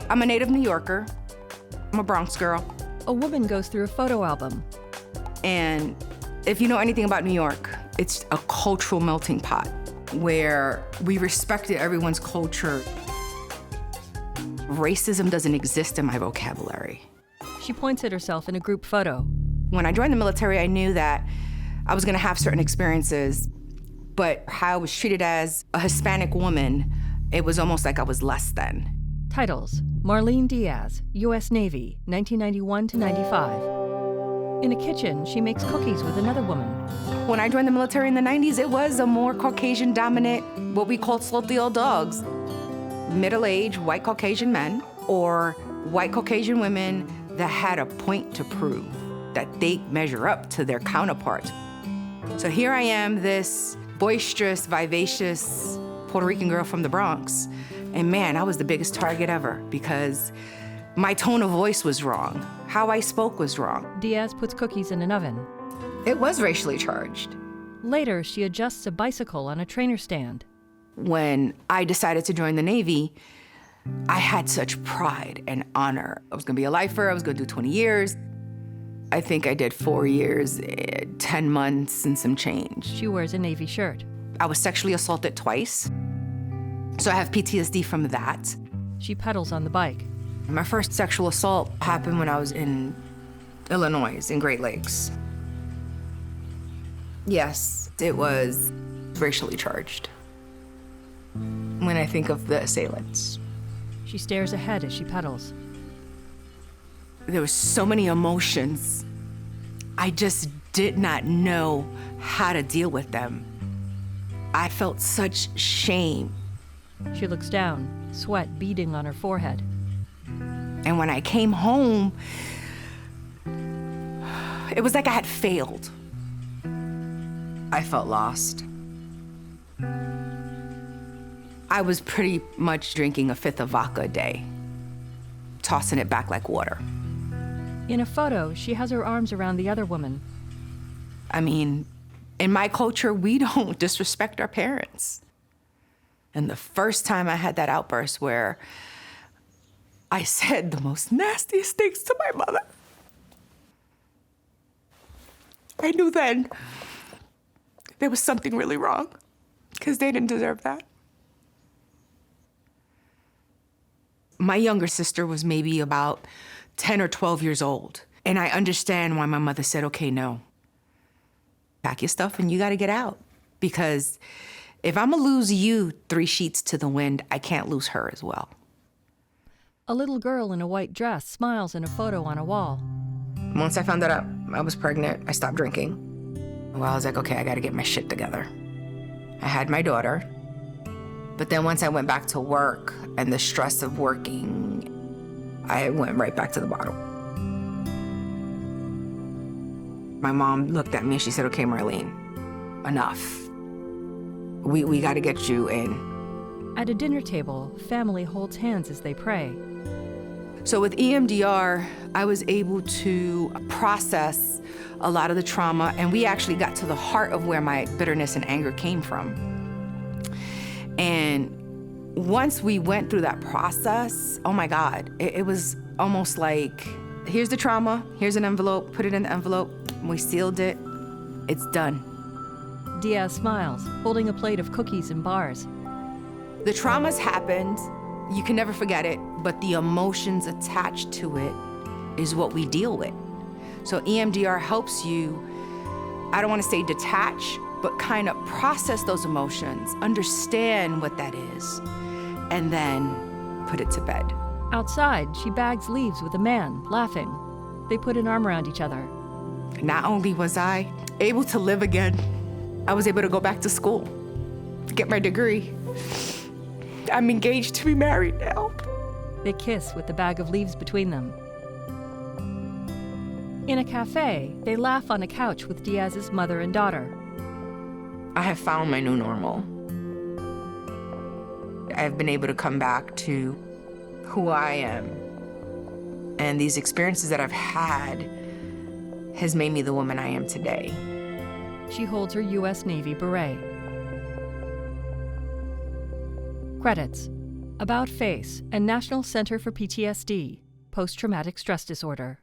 I'm a native New Yorker. I'm a Bronx girl. A woman goes through a photo album. And if you know anything about New York, it's a cultural melting pot where we respected everyone's culture. Racism doesn't exist in my vocabulary. She points at herself in a group photo. When I joined the military, I knew that I was gonna have certain experiences, but how I was treated as a Hispanic woman, it was almost like I was less than. Titles: Marlene Diaz, U.S. Navy, 1991 to 95. In a kitchen, she makes cookies with another woman. When I joined the military in the 90s, it was a more Caucasian-dominant, what we called sloppy old dogs. Middle-aged white Caucasian men or white Caucasian women that had a point to prove, that they measure up to their counterparts. So here I am, this boisterous, vivacious Puerto Rican girl from the Bronx, and man, I was the biggest target ever because my tone of voice was wrong. How I spoke was wrong. Diaz puts cookies in an oven. It was racially charged. Later, she adjusts a bicycle on a trainer stand. When I decided to join the Navy, I had such pride and honor. I was gonna be a lifer, I was gonna do 20 years. I think I did 4 years, 10 months and some change. She wears a Navy shirt. I was sexually assaulted twice, so I have PTSD from that. She pedals on the bike. My first sexual assault happened when I was in Illinois, in Great Lakes. Yes, it was racially charged when I think of the assailants. She stares ahead as she pedals. There were so many emotions. I just did not know how to deal with them. I felt such shame. She looks down, sweat beading on her forehead. And when I came home, it was like I had failed. I felt lost. I was pretty much drinking a fifth of vodka a day, tossing it back like water. In a photo, she has her arms around the other woman. I mean, in my culture, we don't disrespect our parents. And the first time I had that outburst where I said the most nastiest things to my mother, I knew then there was something really wrong, because they didn't deserve that. My younger sister was maybe about 10 or 12 years old, and I understand why my mother said, okay, no. Pack your stuff and you gotta get out, because if I'm gonna lose you 3 sheets to the wind, I can't lose her as well. A little girl in a white dress smiles in a photo on a wall. Once I found out I was pregnant, I stopped drinking. Well, I was like, okay, I gotta get my shit together. I had my daughter, but then once I went back to work and the stress of working, I went right back to the bottle. My mom looked at me and she said, okay, Marlene, enough. We gotta get you in. At a dinner table, family holds hands as they pray. So with EMDR, I was able to process a lot of the trauma, and we actually got to the heart of where my bitterness and anger came from. And once we went through that process, oh my God, it was almost like, here's the trauma, here's an envelope, put it in the envelope, we sealed it, it's done. Diaz smiles, holding a plate of cookies and bars. The trauma's happened, you can never forget it, but the emotions attached to it is what we deal with. So EMDR helps you, I don't want to say detach, but kind of process those emotions, understand what that is, and then put it to bed. Outside, she bags leaves with a man, laughing. They put an arm around each other. Not only was I able to live again, I was able to go back to school, get my degree. I'm engaged to be married now. They kiss with the bag of leaves between them. In a cafe, they laugh on a couch with Diaz's mother and daughter. I have found my new normal. I've been able to come back to who I am. And these experiences that I've had has made me the woman I am today. She holds her U.S. Navy beret. Credits: About Face and National Center for PTSD, Post-Traumatic Stress Disorder.